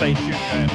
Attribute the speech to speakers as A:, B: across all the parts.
A: stay tuned, guys.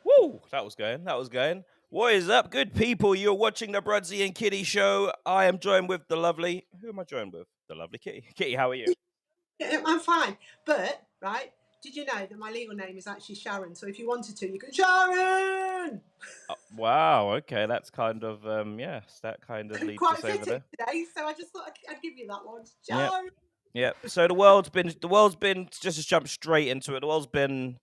A: Woo! That was going. What is up, good people? You're watching the Brudsy and Kitty show. I am joined with the lovely. Who am I joined with? The lovely Kitty. Kitty, how are you?
B: Yeah, I'm fine. But, right, did you know that my legal name is actually Sharon? So if you wanted to, you can Sharon!
A: Wow, okay, that's kind of, yes, that kind of leads
B: Quite
A: us over
B: fitting
A: there.
B: today, so I just thought I'd give you that one.
A: Yep.
B: Sharon!
A: Yep. So the world's been, just to jump straight into it, the world's been,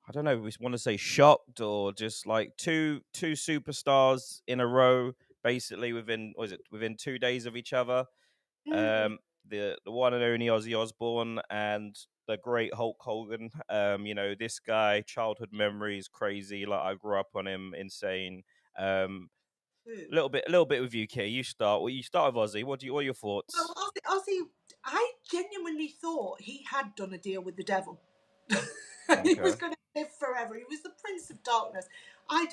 A: I don't know, we want to say shocked or just like two superstars in a row, basically within 2 days of each other. The one and only Ozzy Osbourne and the great Hulk Hogan. This guy, childhood memories, crazy. Like I grew up on him, insane. A little bit with you, Kay. You start. Well, you start with Ozzy. What are your thoughts?
B: Well, Ozzy, I genuinely thought he had done a deal with the devil. He was going to live forever. He was the Prince of Darkness. I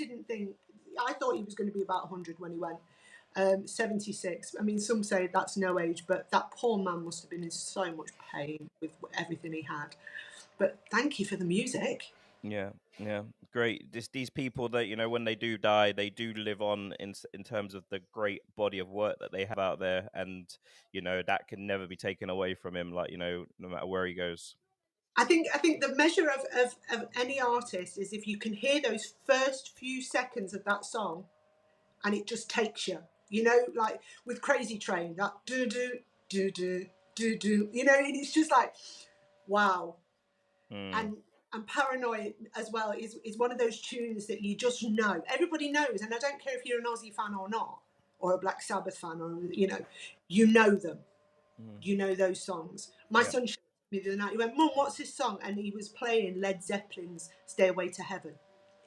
B: thought he was going to be about 100 when he went. 76. I mean, some say that's no age, but that poor man must have been in so much pain with everything he had. But thank you for the music.
A: Yeah, great. These people that when they do die, they do live on in terms of the great body of work that they have out there, and that can never be taken away from him. Like no matter where he goes.
B: I think the measure of any artist is if you can hear those first few seconds of that song, and it just takes you. Like with Crazy Train, that do do do do do do. And it's just like, wow. And Paranoid as well is one of those tunes that you just know. Everybody knows, and I don't care if you're an Ozzy fan or not, or a Black Sabbath fan, or you know them. You know those songs. My son showed me the other night. He went, "Mum, what's this song?" And he was playing Led Zeppelin's "Stairway to Heaven,"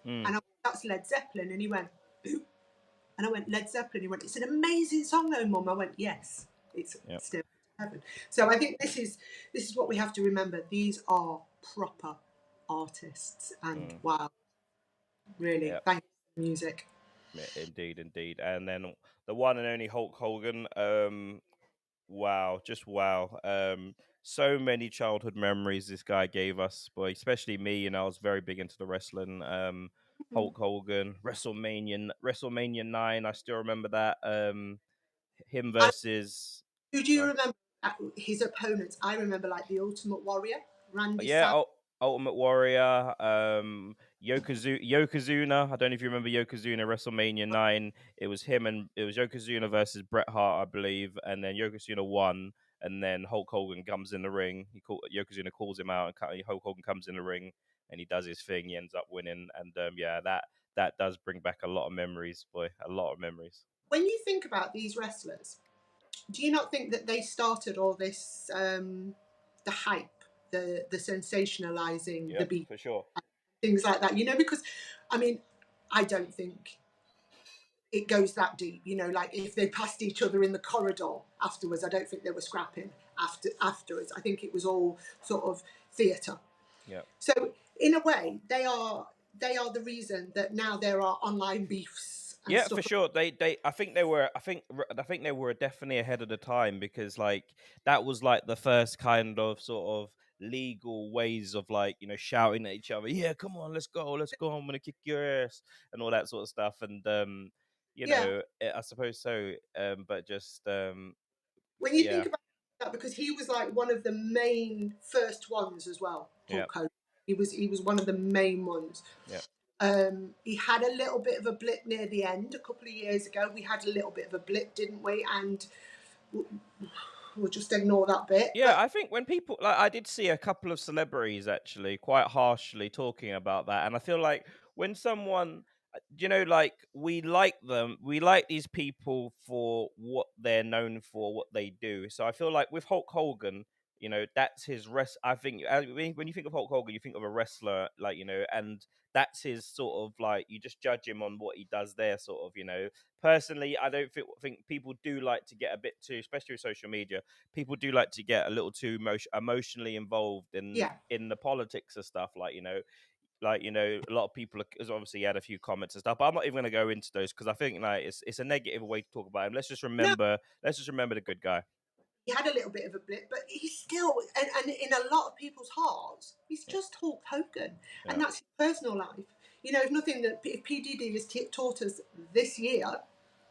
B: and I went, "That's Led Zeppelin." And he went, "Who?" And I went, "Led Zeppelin." He went, "It's an amazing song, though, Mum." I went, "Yes, it's Stairway to Heaven." So I think this is what we have to remember. These are proper artists, and wow, really, thank you for the music.
A: Yeah, indeed. And then the one and only Hulk Hogan. Wow, just wow. So many childhood memories this guy gave us, boy, especially me. I was very big into the wrestling. Hulk Hogan, WrestleMania 9. I still remember that. Him versus.
B: Who do you remember his opponents? I remember like the Ultimate Warrior, Randy Savage.
A: Ultimate Warrior, Yokozuna. I don't know if you remember Yokozuna, WrestleMania 9. It was Yokozuna versus Bret Hart, I believe, and then Yokozuna won, and then Hulk Hogan comes in the ring. Yokozuna calls him out, and Hulk Hogan comes in the ring, and he does his thing. He ends up winning, and that does bring back a lot of memories, boy, a lot of memories.
B: When you think about these wrestlers, do you not think that they started all this, the hype, the sensationalizing, the beat,
A: for sure,
B: things like that? Because I mean, I don't think it goes that deep. Like if they passed each other in the corridor afterwards, I don't think they were scrapping afterwards. I think it was all sort of theatre.
A: Yeah.
B: So in a way, they are the reason that now there are online beefs.
A: Yeah, for sure. I think they were definitely ahead of the time, because like that was like the first kind of sort of legal ways of like shouting at each other. Yeah, come on, let's go, I'm gonna kick your ass and all that sort of stuff. And I suppose so. But just
B: when you think about that, because he was like one of the main first ones as well. Hulk Hogan. He was one of the main ones.
A: Yeah.
B: He had a little bit of a blip near the end a couple of years ago. We had a little bit of a blip, didn't we? And we'll just ignore that bit.
A: Yeah, I think when people like I did see a couple of celebrities actually quite harshly talking about that, and I feel like when someone like we like them, we like these people for what they're known for, what they do. So I feel like with Hulk Hogan, that's his rest. I think when you think of Hulk Hogan, you think of a wrestler, like and that's his sort of like you just judge him on what he does there, sort of. Personally, I don't think people do like to get a bit too, especially with social media people do like to get a little too emotionally involved in
B: Yeah,
A: the politics of stuff a lot of people has obviously had a few comments and stuff, but I'm not even going to go into those because I think like it's a negative way to talk about him.
B: no,
A: Let's just remember the good guy.
B: he had a little bit of a blip, but he's still, and in a lot of people's hearts, he's just Hulk Hogan,
A: Yeah,
B: and that's his personal life. If nothing that if PDD has taught us this year,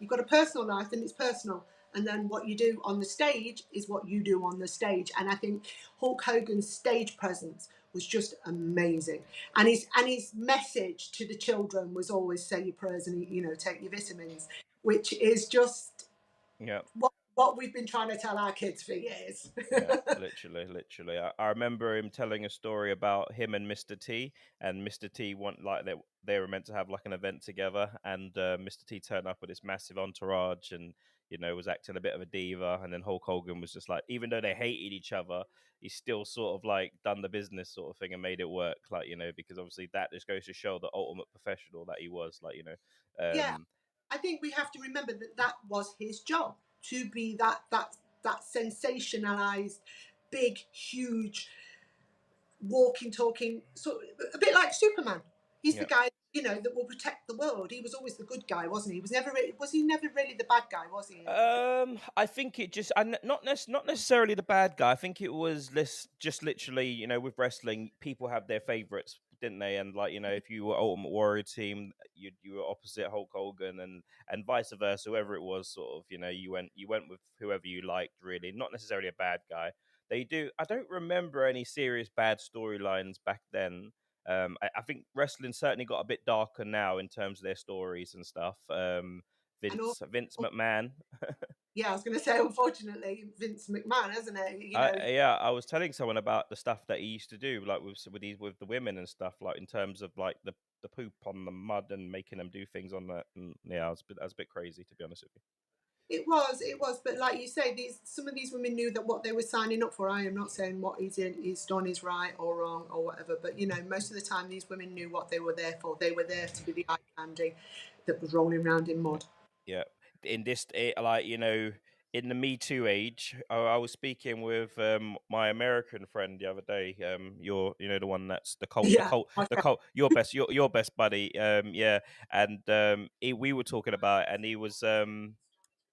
B: you've got a personal life, then it's personal, and then what you do on the stage is what you do on the stage. And I think Hulk Hogan's stage presence was just amazing, and his message to the children was always say your prayers and take your vitamins, which is just
A: yeah.
B: what we've been trying to tell our kids for years.
A: Yeah, literally. I remember him telling a story about him and Mr. T, and Mr. T want like they were meant to have like an event together, and Mr. T turned up with this massive entourage, and was acting a bit of a diva, and then Hulk Hogan was just like, even though they hated each other, he still sort of like done the business sort of thing and made it work, like because obviously that just goes to show the ultimate professional that he was,
B: Yeah,
A: um,
B: I think we have to remember that that was his job, to be that sensationalized, big, huge, walking, talking, sort of, a bit like Superman. He's the
A: yeah.
B: guy, that will protect the world. He was always the good guy, wasn't he? Was he never really the bad guy, was he?
A: I think it just, and not necessarily the bad guy. I think it was just literally, with wrestling, people have their favorites, didn't they? And like, if you were Ultimate Warrior team, you were opposite Hulk Hogan, and vice versa, whoever it was, sort of, you went with whoever you liked, really. Not necessarily a bad guy. They do. I don't remember any serious bad storylines back then. I think wrestling certainly got a bit darker now in terms of their stories and stuff.
B: And all,
A: Vince McMahon.
B: yeah, I was going to say, unfortunately, Vince McMahon, hasn't it?
A: I was telling someone about the stuff that he used to do, like with the women and stuff, like in terms of like the poop on the mud and making them do things on that. And yeah, I was a bit crazy, to be honest with you.
B: It was, but like you say, some of these women knew that what they were signing up for. I am not saying what he's done is right or wrong or whatever, but most of the time these women knew what they were there for. They were there to be the eye candy that was rolling around in mud.
A: Yeah, in this, like in the Me Too age, I was speaking with my American friend the other day. The one that's
B: Yeah, my friend.
A: your best buddy. Yeah, and we were talking about it, and he was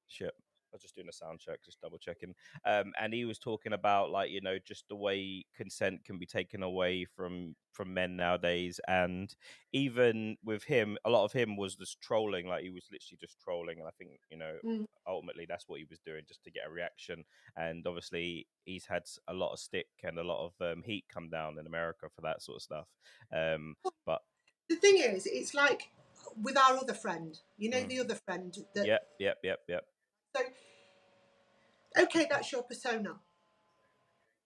A: shit. I was just doing a sound check, just double checking. And he was talking about like just the way consent can be taken away from men nowadays, and even with him, a lot of him was just trolling. Like he was literally just trolling, and I think
B: Mm.
A: ultimately that's what he was doing just to get a reaction. And obviously he's had a lot of stick and a lot of heat come down in America for that sort of stuff. But
B: The thing is, it's like with our other friend.
A: mm,
B: The other friend that.
A: yep.
B: So okay, that's your persona.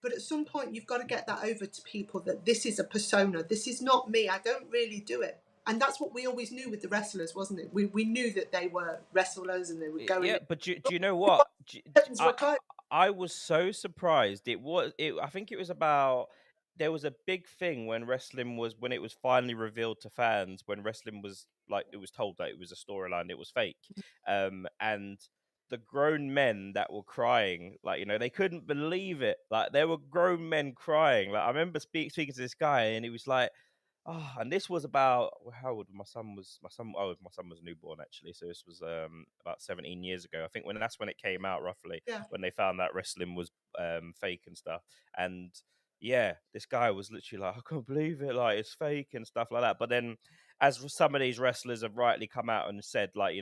B: But at some point, you've got to get that over to people that this is a persona. This is not me. I don't really do it. And that's what we always knew with the wrestlers, wasn't it? We knew that they were wrestlers and they were going
A: Yeah,
B: in.
A: but do you know what?
B: Curtains
A: I
B: were closed.
A: I was so surprised. I think it was about. There was a big thing when it was finally revealed to fans, when wrestling was like it was told that it was a storyline, it was fake, and the grown men that were crying, like they couldn't believe it. Like there were grown men crying. Like I remember speaking to this guy, and he was like, oh, and this was about how old my son was newborn actually. So this was about 17 years ago. I think that's when it came out roughly,
B: Yeah.
A: when they found that wrestling was fake and stuff. And yeah, this guy was literally like, I can't believe it, like it's fake and stuff like that. But then as some of these wrestlers have rightly come out and said, like,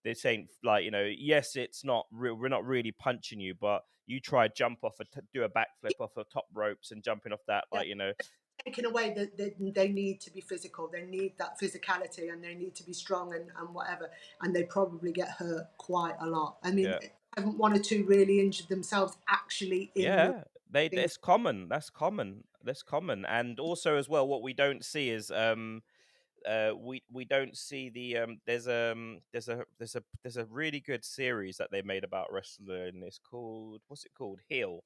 A: this ain't like, yes, it's not real, we're not really punching you, but you try jump off do a backflip off of top ropes and jumping off that,
B: Yeah.
A: like,
B: taken away that they need to be physical, they need that physicality, and they need to be strong and whatever, and they probably get hurt quite a lot. I mean,
A: Yeah.
B: haven't one or two really injured themselves actually in the
A: Yeah, they
B: things?
A: that's common. That's common. That's common. And also as well, what we don't see is we don't see the there's a really good series that they made about wrestling. It's called, what's it called? Heel.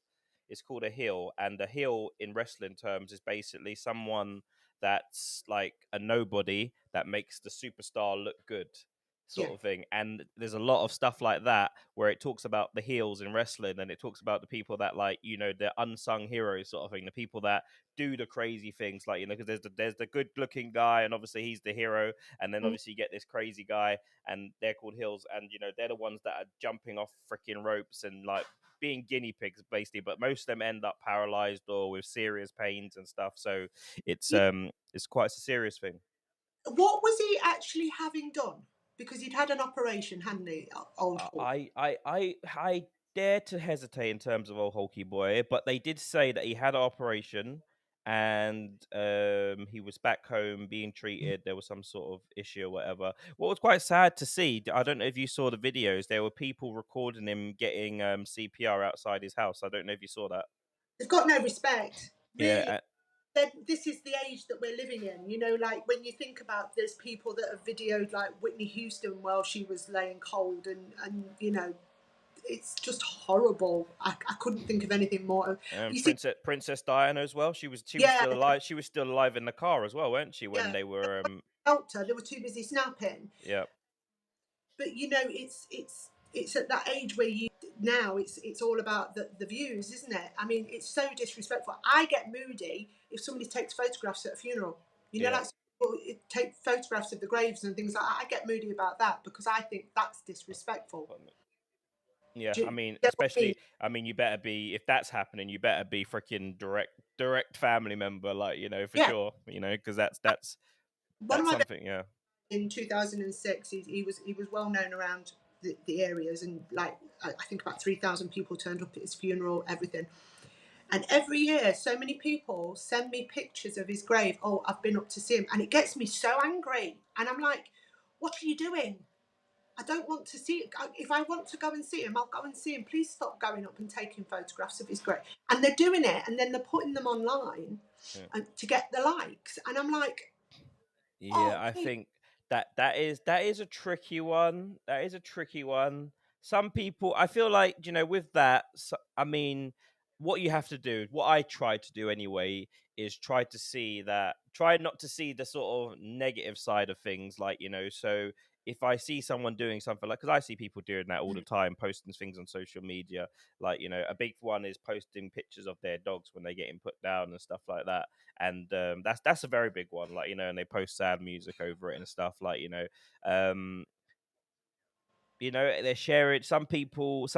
A: It's called a heel, and a heel in wrestling terms is basically someone that's like a nobody that makes the superstar look good,
B: Yeah.
A: sort of thing. And there's a lot of stuff like that where it talks about the heels in wrestling, and it talks about the people that, like, you know, the unsung heroes sort of thing, the people that do the crazy things, like, you know, because there's the good looking guy, and obviously he's the hero, and then
B: Mm.
A: obviously you get this crazy guy, and they're called heels, and you know they're the ones that are jumping off freaking ropes and like being guinea pigs basically, but most of them end up paralyzed or with serious pains and stuff. So
B: Yeah.
A: it's quite a serious thing.
B: What was he actually having done? Because he'd had an operation, hadn't he, old Hulk?
A: I dare to hesitate in terms of old Hulky boy, but they did say that he had an operation, and he was back home being treated. There was some sort of issue or whatever. What was quite sad to see, I don't know if you saw the videos. There were people recording him getting CPR outside his house. I don't know if you saw that.
B: They've got no respect,
A: Yeah,
B: really. This is the age that we're living in. You know, like when you think about, there's people that have videoed like Whitney Houston while she was laying cold, and you know, it's just horrible. I couldn't think of anything more.
A: and
B: You see,
A: Princess Diana as well. She was
B: yeah,
A: still alive. She was still alive in the car as well, weren't she? When
B: yeah,
A: they were
B: helped her. They were too busy snapping.
A: yeah.
B: But you know, it's at that age where you now it's all about the views, isn't it? I mean, it's so disrespectful. I get moody if somebody takes photographs at a funeral. You know,
A: Yeah.
B: like people take photographs of the graves and things like that. I get moody about that because I think that's disrespectful.
A: Yeah,
B: Do
A: I
B: you
A: mean,
B: get what I mean?
A: especially, I mean, you better be, if that's happening, you better be freaking direct family member, like, you know, for
B: Yeah.
A: sure, you know, because
B: One of
A: that's
B: my best
A: something, yeah,
B: in 2006, he was well known around the areas, and like I think about 3,000 people turned up at his funeral, everything. And every year, so many people send me pictures of his grave. Oh, I've been up to see him. And it gets me so angry. And I'm like, what are you doing? I don't want to see it. If I want to go and see him, I'll go and see him. Please stop going up and taking photographs of his grave. And they're doing it, and then they're putting them online
A: yeah.
B: to get the likes. And I'm like,
A: Yeah,
B: oh,
A: I
B: please.
A: think that is a tricky one. That is a tricky one. Some people, I feel like, you know, with that, I mean, what you have to do, what I try to do anyway, is try not to see the sort of negative side of things, like, you know. So if I see someone doing something, like, because I see people doing that all the time, posting things on social media, like, you know, a big one is posting pictures of their dogs when they getting put down and stuff like that, and that's a very big one, like, you know, and they post sad music over it and stuff, like, um you know, they're sharing. Some people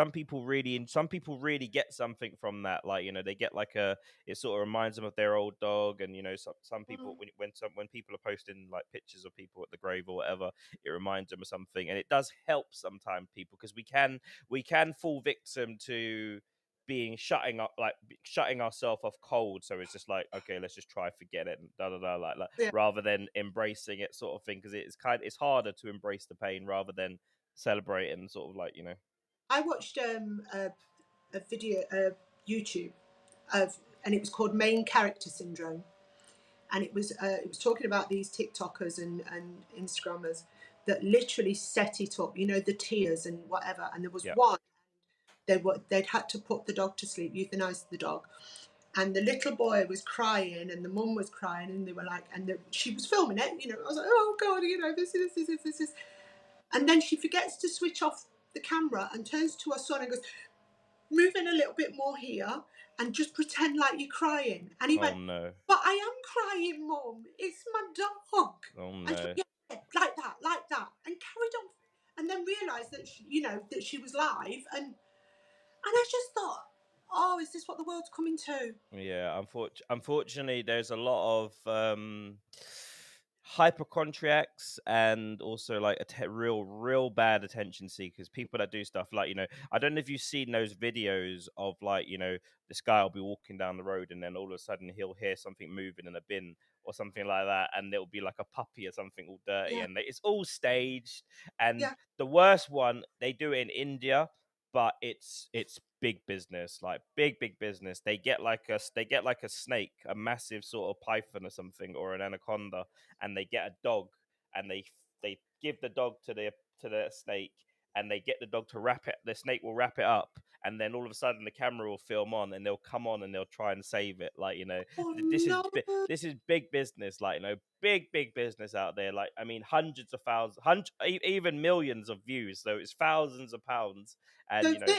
A: really get something from that, like, you know, they get like a, it sort of reminds them of their old dog, and you know, some people, when people are posting like pictures of people at the grave or whatever, it reminds them of something, and it does help sometimes people, because we can fall victim to being shutting ourselves off cold. So it's just like, okay, let's just try forget it and da da da, like
B: Yeah.
A: rather than embracing it, sort of thing, because it's harder to embrace the pain rather than celebrating, sort of, like, you know.
B: I watched a video, YouTube of, and it was called Main Character Syndrome. And it was talking about these TikTokers and Instagrammers that literally set it up, you know, the tears and whatever. And there was
A: Yeah.
B: one, they'd had to put the dog to sleep, euthanize the dog, and the little boy was crying and the mum was crying, and they were like, and she was filming it, you know. I was like, oh god, you know, this is, and then she forgets to switch off the camera and turns to her son and goes, move in a little bit more here and just pretend like you're crying. And he
A: Oh
B: went,
A: no.
B: but I am crying, Mum. It's my dog.
A: Oh
B: And she
A: no.
B: went, yeah, like that. And carried on. And then realised that, you know, that she was live. And I just thought, oh, is this what the world's coming to?
A: Yeah, unfortunately, there's a lot of hypochondriacs and also like real bad attention seekers, people that do stuff like, I don't know if you've seen those videos of like, this guy will be walking down the road and then all of a sudden he'll hear something moving in a bin or something like that, and there'll be like a puppy or something all dirty,
B: Yeah,
A: and it's all staged. And
B: yeah.
A: the worst one, they do it in India, but it's big business, like big business. They get like a snake, a massive sort of python or something, or an anaconda, and they get a dog, and they give the dog to the snake, and they get the dog to wrap it. The snake will wrap it up, and then all of a sudden the camera will film on, and they'll come on and they'll try and save it. Like,
B: Oh
A: this is
B: no!
A: this is big business. Like, big business out there. Like, I mean, hundreds of thousands, even millions of views. So it's thousands of pounds, and
B: So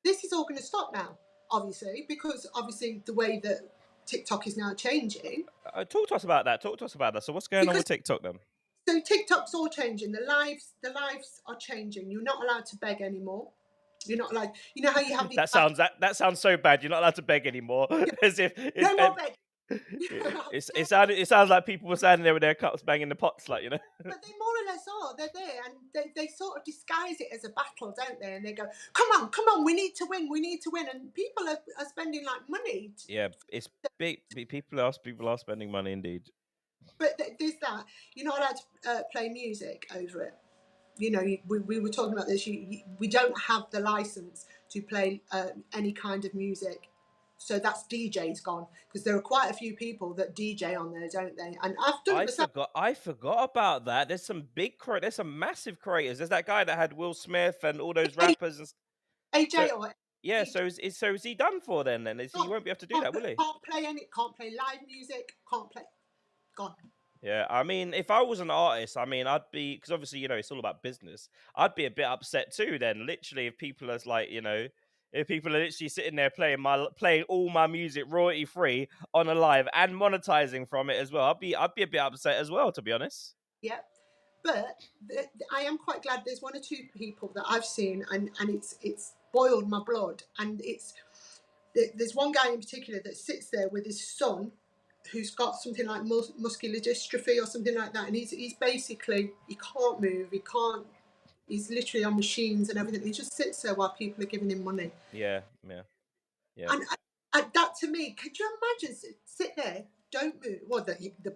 B: this is all going to stop now, obviously, because obviously the way that TikTok is now changing.
A: talk to us about that. Talk to us about that. So what's going on
B: Because
A: with TikTok then?
B: so TikTok's all changing. The lives are changing. You're not allowed to beg anymore. You're not allowed. You know how you have these
A: That sounds so bad. You're not allowed to beg anymore.
B: yeah,
A: As if
B: no more begging.
A: it sounds like people were standing there with their cups banging the pots, like.
B: But they more or less are. They're there, and they sort of disguise it as a battle, don't they? And they go, come on, we need to win, and people are spending like money.
A: Yeah, it's big. People are spending money indeed.
B: But there's that. You're not allowed to play music over it. You know, we were talking about this. We don't have the license to play any kind of music. So that's DJ's gone, because there are quite a few people that DJ on there, don't they? And I've done it myself.
A: I forgot about that. There's some massive creators. There's that guy that had Will Smith and all those rappers and so
B: AJ or
A: yeah.
B: DJ.
A: So is he done for then? Then he won't be able to do that, will he?
B: Can't play live music. Can't play. Gone.
A: Yeah, I mean, if I was an artist, I mean, I'd be, because obviously, it's all about business. I'd be a bit upset too. Then, literally, if people are like, if people are literally sitting there playing all my music royalty free on a live and monetizing from it as well, I'd be a bit upset as well, to be honest.
B: Yeah. But I am quite glad there's one or two people that I've seen, and it's boiled my blood. And there's one guy in particular that sits there with his son, who's got something like muscular dystrophy or something like that, and he's basically, he can't move, he's literally on machines and everything. He just sits there while people are giving him money.
A: Yeah, yeah, yeah.
B: And that, to me, could you imagine, sit there, don't move? Well, the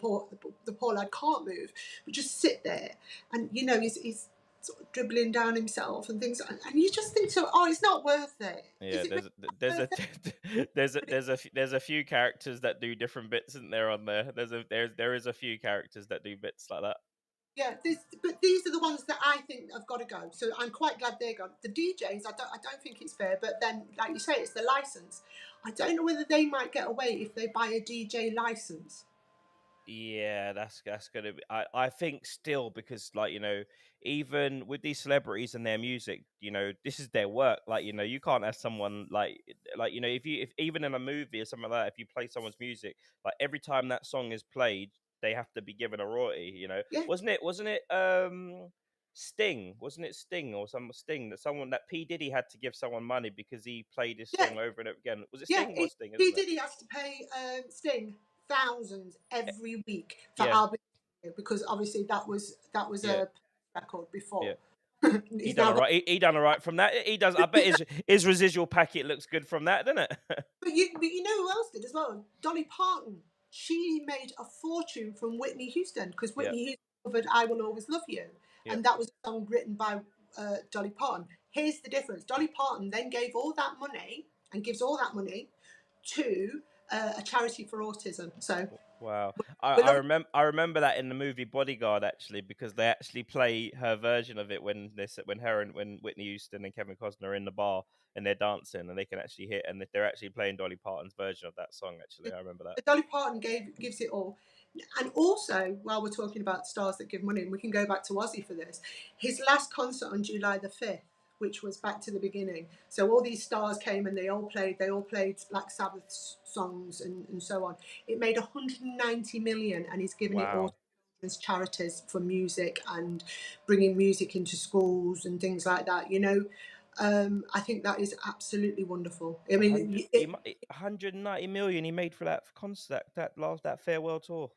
B: poor lad can't move, but just sit there, and he's sort of dribbling down himself and things, and you just think, so, oh, it's not worth it.
A: Yeah,
B: Is it really
A: there's
B: worth
A: a
B: it?
A: there's a few characters that do different bits, isn't there, on there? There is a few characters that do bits like that.
B: Yeah, but these are the ones that I think have got to go. So I'm quite glad they're gone. The DJs, I don't think it's fair. But then, like you say, it's the license. I don't know whether they might get away if they buy a DJ license.
A: Yeah, that's gonna be. I think still, because like, even with these celebrities and their music, this is their work. Like, you can't have someone like, if even in a movie or something like that, if you play someone's music, like every time that song is played, they have to be given a royalty.
B: Yeah,
A: Wasn't it Sting? Wasn't it Sting or some Sting that someone that P Diddy had to give someone money because he played his
B: yeah,
A: song over and over again? Was it
B: yeah.
A: Sting or Sting?
B: He
A: Isn't it?
B: did. He has to pay Sting thousands every week for
A: Yeah,
B: album, because obviously that was
A: yeah,
B: a record
A: yeah.
B: before.
A: He
B: He's
A: done
B: now
A: all
B: got.
A: right. He done all right from that. He does. I bet his residual packet looks good from that, doesn't it?
B: But you know who else did as well? Dolly Parton. She made a fortune from Whitney Houston, because
A: Yeah,
B: Whitney Houston covered "I Will Always Love You,"
A: yeah.
B: and that was a song written by Dolly Parton. Here's the difference: Dolly Parton then gave all that money, and gives all that money to a charity for autism. So
A: Wow.
B: we're lucky.
A: I remember that in the movie Bodyguard, actually, because they actually play her version of it when when Whitney Houston and Kevin Costner are in the bar and they're dancing, and they can actually hit, and they're actually playing Dolly Parton's version of that song. Actually, I remember that.
B: Dolly Parton gives it all. And also, while we're talking about stars that give money, and we can go back to Ozzy for this, his last concert on July the 5th, which was Back to the Beginning. So all these stars came and they all played Black Sabbath songs and so on. It made 190 million, and he's given it all
A: Wow.
B: to his charities for music and bringing music into schools and things like that. I think that is absolutely wonderful. I mean,
A: 190 million he made for that concert, that farewell tour.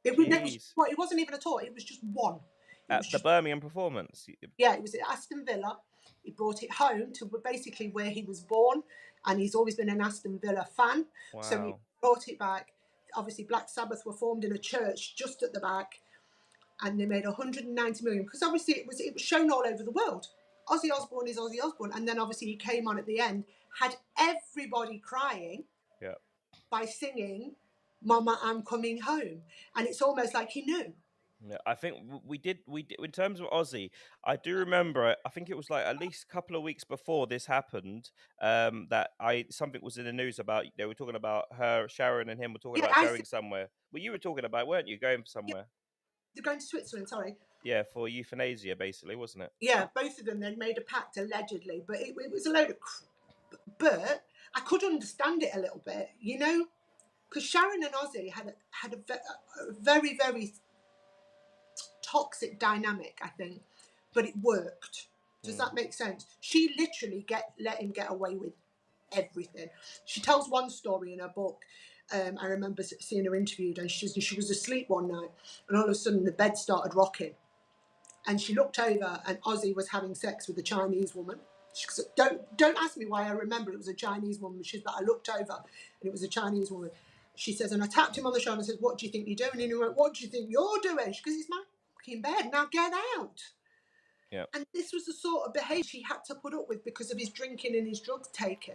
B: It was
A: Jeez.
B: well, it wasn't even a tour. It was just one. It was
A: At the
B: just
A: Birmingham performance.
B: yeah. It was at Aston Villa. He brought it home to basically where he was born, and he's always been an Aston Villa fan. So he
A: Wow.
B: brought it back. Obviously, Black Sabbath were formed in a church just at the back, and they made 190 million because obviously it was shown all over the world. Ozzy Osbourne is Ozzy Osbourne, and then obviously he came on at the end, had everybody crying
A: Yeah.
B: by singing "Mama, I'm Coming Home," and it's almost like he knew.
A: Yeah, I think we did. In terms of Ozzy. I do remember. I think it was like at least a couple of weeks before this happened. That something was in the news about they were talking about her, Sharon, and him were talking
B: Yeah,
A: about going somewhere. Well, you were talking about, weren't you, going
B: yeah,
A: somewhere?
B: they're going to Switzerland. Sorry.
A: Yeah, for euthanasia, basically, wasn't it?
B: Yeah, both of them then made a pact allegedly, but it was a load of. But I could understand it a little bit, because Sharon and Ozzy had a very very toxic dynamic, I think, but it worked. Does that make sense? She literally let him get away with everything. She tells one story in her book. I remember seeing her interviewed, and she was asleep one night, and all of a sudden the bed started rocking, and she looked over, and Ozzy was having sex with a Chinese woman. She said, don't ask me why I remember it was a Chinese woman. She said, but I looked over, and it was a Chinese woman. She says, and I tapped him on the shoulder and said, "What do you think you're doing?" And he went, "What do you think you're doing?" She goes, "It's my fucking bed. Now get out."
A: Yeah.
B: And this was the sort of behaviour she had to put up with because of his drinking and his drugs taken.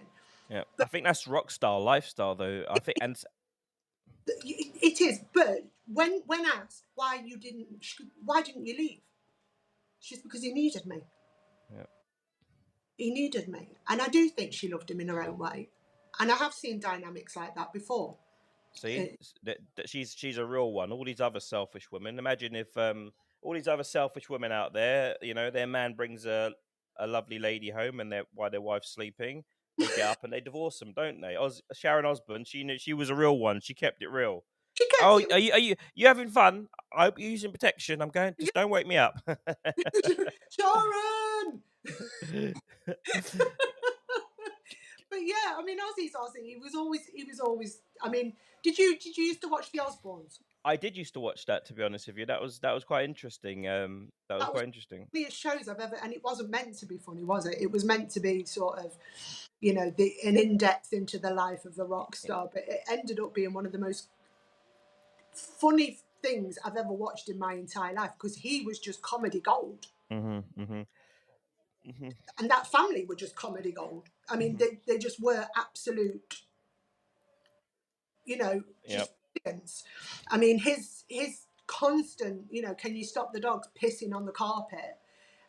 A: Yeah. I think that's rock star lifestyle, though. I think, and
B: It is. But when asked why didn't you leave? She's because he needed me.
A: yeah.
B: He needed me. And I do think she loved him in her own way. And I have seen dynamics like that before.
A: See, that she's a real one. All these other selfish women. Imagine if all these other selfish women out there, their man brings a lovely lady home, and while their wife's sleeping, they get up and they divorce them, don't they? Sharon Osbourne, she knew she was a real one. She kept it real.
B: She kept
A: Oh,
B: it.
A: are you having fun? I hope you're using protection. I'm going. Just don't wake me up.
B: Sharon! But yeah, I mean, Ozzy's Ozzy. He was always. I mean, did you used to watch the Osbournes?
A: I did used to watch that. To be honest with you, that was quite interesting. That was
B: That was
A: quite interesting.
B: the funniest shows I've ever, and it wasn't meant to be funny, was it? It was meant to be sort of, an in depth into the life of the rock star, but it ended up being one of the most funny things I've ever watched in my entire life because he was just comedy gold.
A: Mm-hmm, mm-hmm, mm-hmm,
B: And that family were just comedy gold. I mean,
A: mm-hmm.
B: they just were absolute,
A: Yep.
B: just brilliance. I mean, his constant, can you stop the dogs pissing on the carpet?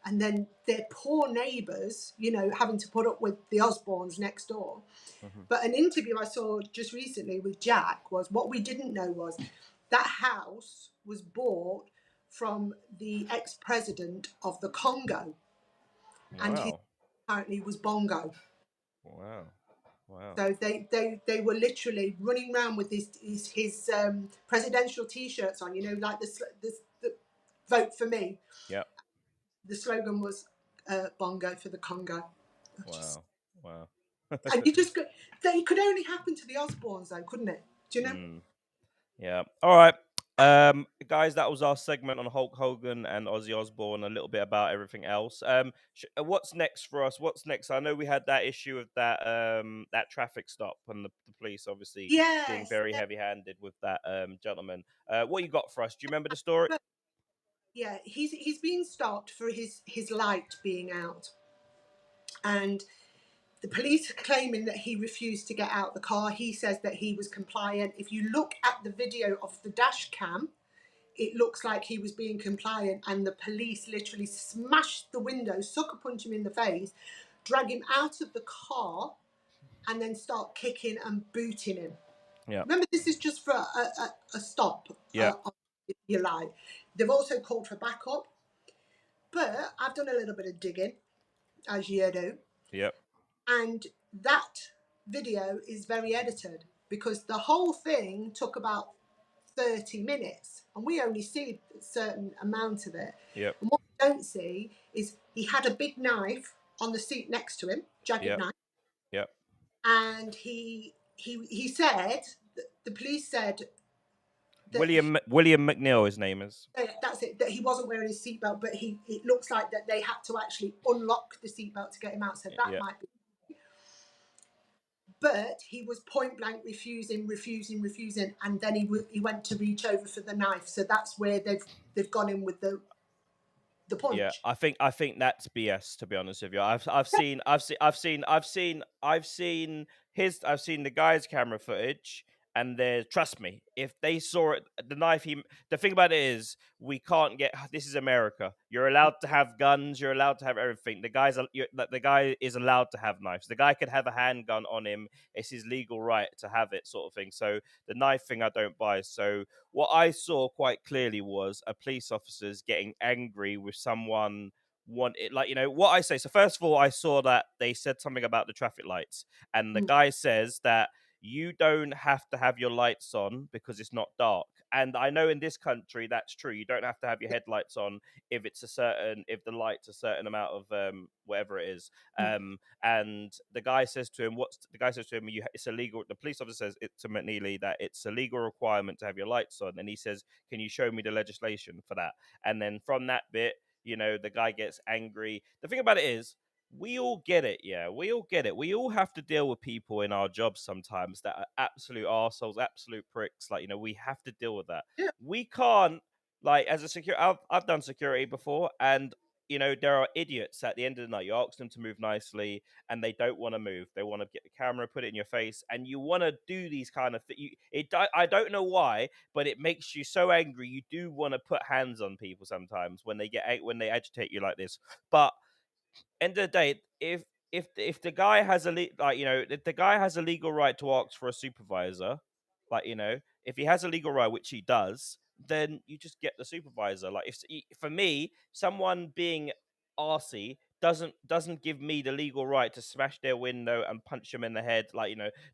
B: And then their poor neighbours, having to put up with the Osbournes next door.
A: Mm-hmm.
B: But an interview I saw just recently with Jack was what we didn't know was that house was bought from the ex-president of the Congo, and he
A: Wow.
B: apparently was Bongo.
A: Wow. Wow.
B: So they were literally running around with his presidential T-shirts on, like the vote for me.
A: Yep.
B: The slogan was Bongo for the Congo.
A: Wow. Wow.
B: And it could only happen to the Osbournes, though, couldn't it? Do you know?
A: Mm. Yeah. All right. Guys, that was our segment on Hulk Hogan and Ozzy Osbourne. A little bit about everything else. What's next for us? What's next? I know we had that issue of that traffic stop, and the police obviously being
B: Yes.
A: very heavy-handed with that gentleman. What you got for us? Do you remember the story?
B: Yeah, he's been stopped for his light being out, and the police are claiming that he refused to get out the car. He says that he was compliant. If you look at the video of the dash cam, it looks like he was being compliant, and the police literally smashed the window, sucker punch him in the face, drag him out of the car, and then start kicking and booting him.
A: Yeah.
B: Remember, this is just for a stop.
A: Yeah.
B: On your line. They've also called for backup, but I've done a little bit of digging, as you do.
A: Yep.
B: And that video is very edited because the whole thing took about 30 minutes and we only see a certain amount of it.
A: Yep.
B: And what we don't see is he had a big knife on the seat next to him, jagged knife.
A: Yep.
B: And he said, the police said
A: William McNeil, his name is.
B: That's it. That he wasn't wearing his seatbelt, but it looks like that they had to actually unlock the seatbelt to get him out. So that might be. But he was point blank refusing, and then he went to reach over for the knife. So that's where they've gone in with the punch.
A: Yeah, I think that's BS, to be honest with you. I've seen the guy's camera footage, and trust me, if they saw it, the knife the thing about it is, we can't get, this is America. You're allowed to have guns, you're allowed to have everything. The guy is allowed to have knives. The guy could have a handgun on him. It's his legal right to have it, sort of thing. So the knife thing I don't buy. So what I saw quite clearly was a police officers getting angry with someone what I say. So first of all, I saw that they said something about the traffic lights, and the guy says that you don't have to have your lights on because it's not dark. And I know in this country that's true. You don't have to have your headlights on if the light's a certain amount of whatever it is. And the guy says to him, it's illegal. The police officer says it to McNeely that it's a legal requirement to have your lights on. And he says, can you show me the legislation for that? And then from that bit, the guy gets angry. The thing about it is, we all get it, yeah. We all get it. We all have to deal with people in our jobs sometimes that are absolute arseholes, absolute pricks. Like, we have to deal with that.
B: Yeah.
A: We can't, like, as a security, I've done security before, and there are idiots at the end of the night. You ask them to move nicely, and they don't want to move. They want to get the camera, put it in your face, and you want to do these kind of things. I don't know why, but it makes you so angry. You do want to put hands on people sometimes when they agitate you like this. But end of the day, if the guy has if the guy has a legal right to ask for a supervisor, if he has a legal right, which he does, then you just get the supervisor. Like, for me, someone being arsey doesn't give me the legal right to smash their window and punch him in the head.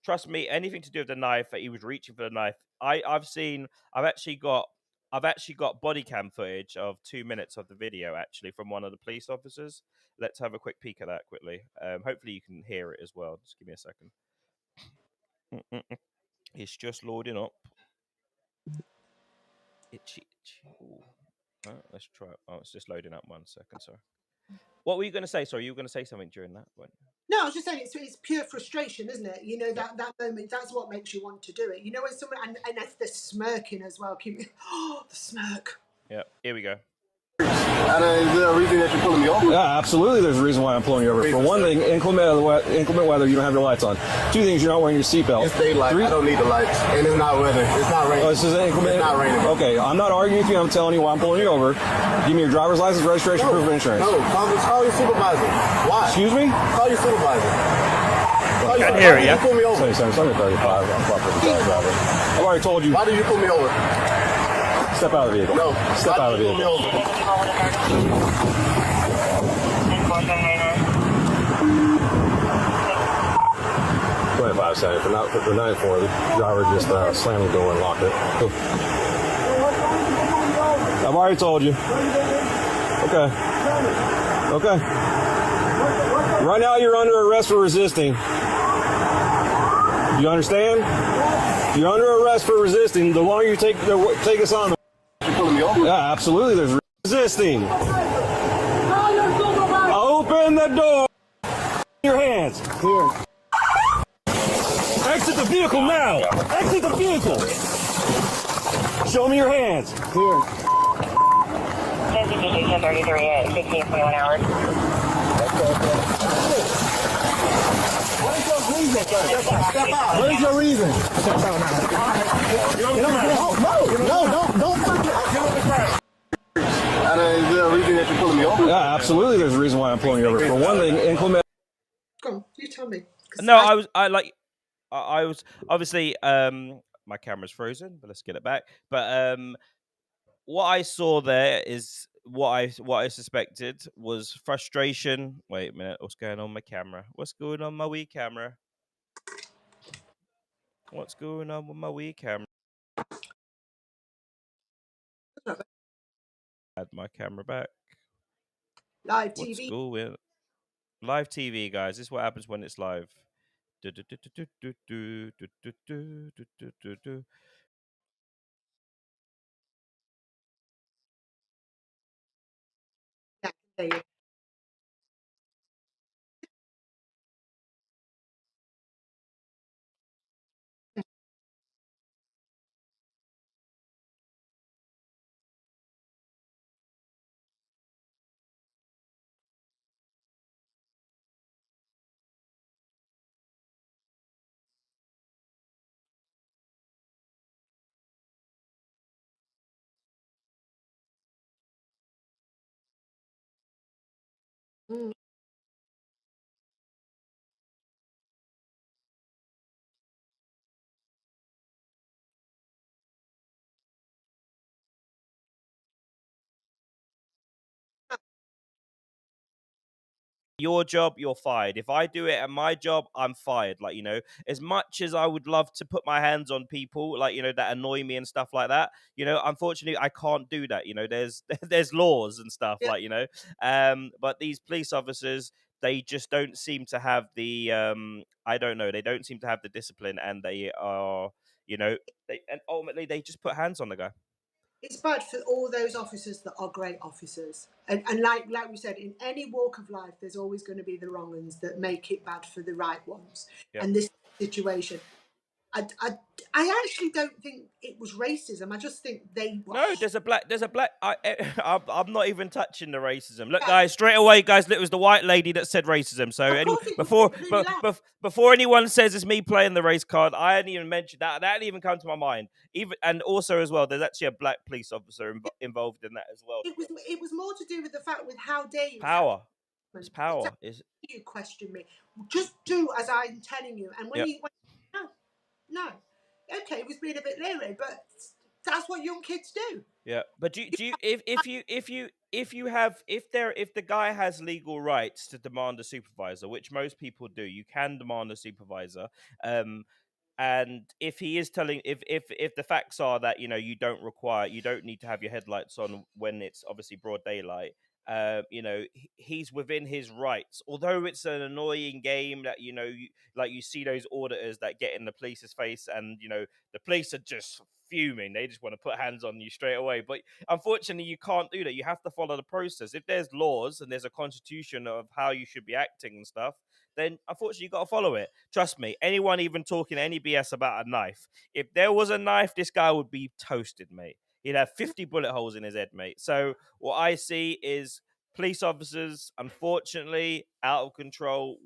A: Trust me, anything to do with the knife, that he was reaching for the knife. I've actually got body cam footage of 2 minutes of the video, actually, from one of the police officers. Let's have a quick peek at that quickly. Hopefully you can hear it as well. Just give me a second. It's just loading up. Let's try it. Oh, it's just loading up. 1 second, sorry. What were you going to say? Sorry, you were going to say something during that one.
B: No, I was just saying it's pure frustration, isn't it? That moment, that's what makes you want to do it. When someone, and that's the smirking as well. The smirk.
A: Yeah, here we go.
C: Is there a reason that you're pulling me over?
D: Yeah, absolutely. There's a reason why I'm pulling you over. For one thing, inclement weather, you don't have your lights on. 2 things, you're not wearing your seatbelt.
C: It's daylight. I don't need the lights, and it's not weather. It's not raining.
D: Oh, this is inclement.
C: It's not raining.
D: Okay, I'm not arguing with you. I'm telling you why I'm pulling you over. Give me your driver's license, registration, proof of insurance.
C: No, call your supervisor. Why?
D: Excuse me?
C: Call your supervisor.
A: I can't hear you.
C: Why did you pull me over?
D: 27, 35. I'm proper driver. I've already told you.
C: Why did you pull me over?
D: Step out of the vehicle.
C: No.
D: Step out of the vehicle. 25 seconds. For 9-4, the driver just slammed the door and locked it. I've already told you. Okay. Right now you're under arrest for resisting. You understand? You're under arrest for resisting. The longer you take us on.
C: You pulling me over?
D: Yeah, absolutely. There's resisting. Open the door. Your hands. Here. Exit the vehicle now. Exit the vehicle. Show me your hands. Here.
E: 1033 at 1621 hours.
C: What is your reason? Is there a reason that you're pulling me over?
D: Yeah, absolutely. There's a reason why I'm pulling you over. For one thing, inclement.
B: Go on, you tell me.
A: No, I was obviously my camera's frozen, but let's get it back. But what I saw there is what I suspected was frustration. Wait a minute, what's going on with my camera? What's going on with my wee camera? What's going on with my wee camera? Add my camera back.
B: Live TV.
A: What's going? Live TV, guys. This is what happens when it's live.
B: There you go.
A: Your job, you're fired. If I do it at my job, I'm fired. Like, as much as I would love to put my hands on people, like, that annoy me and stuff like that, unfortunately, I can't do that. There's there's laws and stuff,
B: Yeah,
A: like, but these police officers, they just don't seem to have the, I don't know, they don't seem to have the discipline, and they are, you know, and ultimately they just put hands on the guy.
B: it's bad for all those officers that are great officers, and like we said, in any walk of life, there's always going to be the wrong ones that make it bad for the right ones.
A: Yep.
B: And this situation, I, I, I actually don't think it was racism. I just think they were.
A: No, there's a black. I'm not even touching the racism. Look,
B: Yeah,
A: guys, straight away, guys. It was the white lady that said racism. So
B: of
A: anyway,
B: course it was the blue lad.
A: before anyone says it's me playing the race card, I hadn't even mentioned that. That didn't even come to my mind. Even, and also as well, there's actually a black police officer involved in that as well.
B: It was more to do with the fact with how dare you.
A: Power. It's
B: It's
A: power. Is
B: you question me. Just do as I'm telling you. And
A: Yep.
B: no, no, okay, it was being a bit leery, but that's what young kids do.
A: Yeah, but do you if the guy has legal rights to demand a supervisor, which most people do, you can demand a supervisor. Um, and if he is telling, if the facts are that you don't need to have your headlights on when it's obviously broad daylight, he's within his rights. Although it's an annoying game that like you see those auditors that get in the police's face, and the police are just fuming. They just want to put hands on you straight away. But unfortunately, you can't do that. You have to follow the process. If there's laws and there's a constitution of how you should be acting and stuff, then unfortunately you got to follow it. Trust me, anyone even talking any BS about a knife, if there was a knife, this guy would be toasted, mate. He'd have 50 bullet holes in his head, mate. So what I see is police officers, unfortunately, out of control,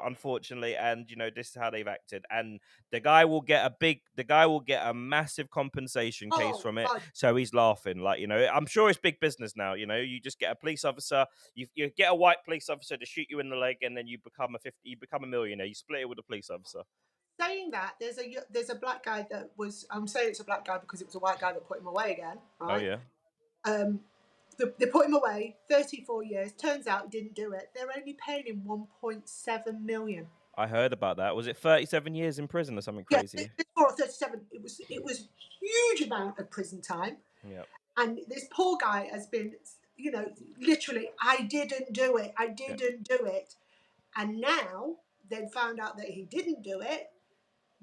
A: unfortunately, and this is how they've acted. And the guy will get a massive compensation case
B: Oh
A: from it.
B: God,
A: So he's laughing, like, I'm sure it's big business now. You just get a police officer, you get a white police officer to shoot you in the leg, and then you become a millionaire. You split it with a police officer.
B: saying that there's a black guy that was. I'm saying it's a black guy because it was a white guy that put him away again,
A: Oh
B: right?
A: yeah,
B: Um, they put him away 34 years. Turns out he didn't do it. They're only paying him 1.7 million.
A: I heard about that. Was it 37 years in prison or something
B: Yeah,
A: crazy?
B: 37. It was huge amount of prison time.
A: Yeah.
B: And this poor guy has been, literally, I didn't do it. I
A: Yeah.
B: didn't do it. And now they've found out that he didn't do it.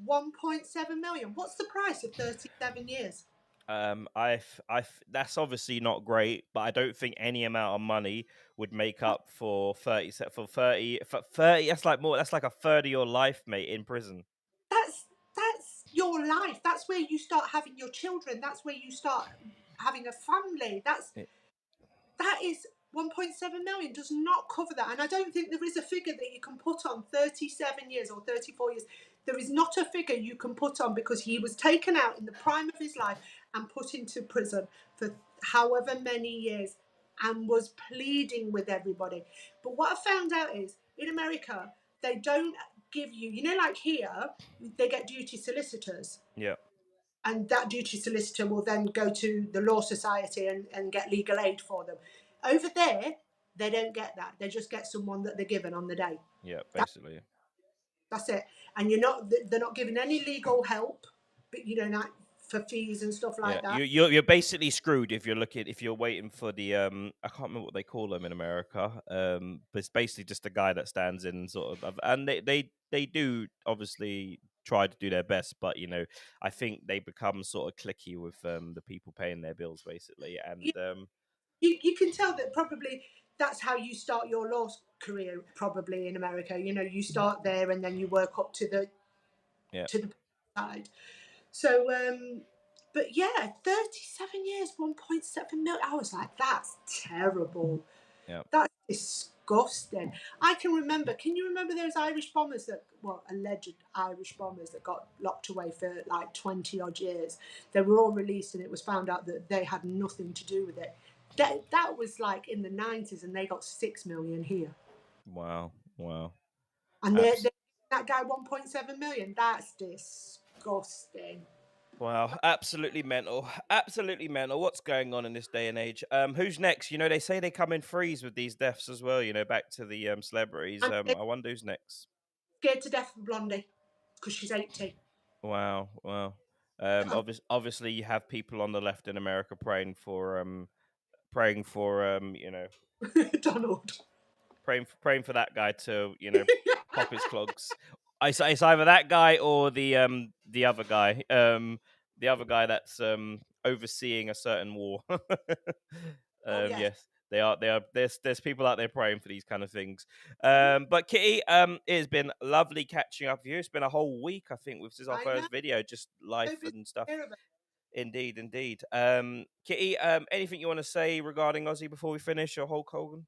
B: 1.7 million. What's the price of 37 years?
A: That's obviously not great, but I don't think any amount of money would make up for 30 for 30 for 30. That's like a third of your life, mate, in prison.
B: That's your life. That's where you start having your children. That's where you start having a family.
A: Yeah.
B: That is 1.7 million does not cover that. And I don't think there is a figure that you can put on 37 years or 34 years. There is not a figure you can put on, because he was taken out in the prime of his life and put into prison for however many years and was pleading with everybody. But what I found out is in America, they don't give you, like here, they get duty solicitors.
A: Yeah.
B: And that duty solicitor will then go to the law society and get legal aid for them. Over there, they don't get that. They just get someone that they're given on the day.
A: Yeah, basically.
B: That's it. And they're not giving any legal help, but like for fees and stuff like
A: Yeah,
B: that.
A: you're basically screwed if you're waiting for the I can't remember what they call them in America. But it's basically just a guy that stands in sort of, and they do obviously try to do their best, but I think they become sort of cliquey with the people paying their bills basically, and
B: you can tell that probably that's how you start your law career, probably in America. You know, you start there and then you work up to the
A: Yeah.
B: side. So, but yeah, 37 years, 1.7 million. I was like, that's terrible.
A: Yeah.
B: That's disgusting. I can remember. Can you remember those Irish bombers that, well, alleged Irish bombers that got locked away for like 20 odd years? They were all released, and it was found out that they had nothing to do with it. That was like in the 90s, and they got 6 million here.
A: Wow.
B: And that guy 1.7 million. That's disgusting.
A: Wow, absolutely mental. Absolutely mental. What's going on in this day and age? Who's next? You know, they say they come in threes with these deaths as well, you know, back to the celebrities.
B: I'm
A: I wonder who's next.
B: scared to death of Blondie because she's 80.
A: Wow. Obviously you have people on the left in America praying for you know,
B: Donald.
A: praying for that guy to, you know, pop his clogs. It's either that guy or the other guy. The other guy that's overseeing a certain war.
B: Yes.
A: Yes, they are. There's people out there praying for these kind of things. But Kitty, it has been lovely catching up with you. It's been a whole week. I think this is our
B: I know.
A: first video, just life
B: So busy
A: and stuff.
B: to hear about.
A: Indeed. Kitty, anything you want to say regarding Ozzy before we finish, or Hulk Hogan?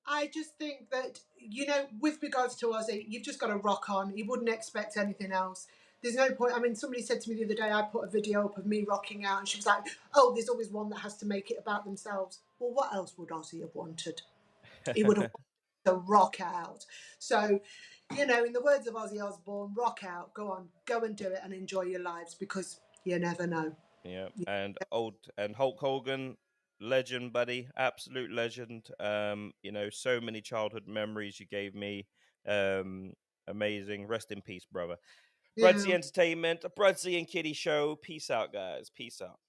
B: I just think that, you know, with regards to Ozzy, you've just got to rock on. You wouldn't expect anything else. There's no point. I mean, somebody said to me the other day, I put a video up of me rocking out, and she was like, oh, there's always one that has to make it about themselves. Well, what else would Ozzy have wanted? He would have wanted to rock out. So, you know, in the words of Ozzy Osbourne, rock out, go on, go and do it and enjoy your lives, because you never know.
A: Yeah, and Hulk Hogan, legend, buddy, absolute legend. You know, so many childhood memories you gave me. Amazing. Rest in peace, brother.
B: Yeah.
A: Brudsy Entertainment, a Brudsy and Kitty show. Peace out, guys. Peace out.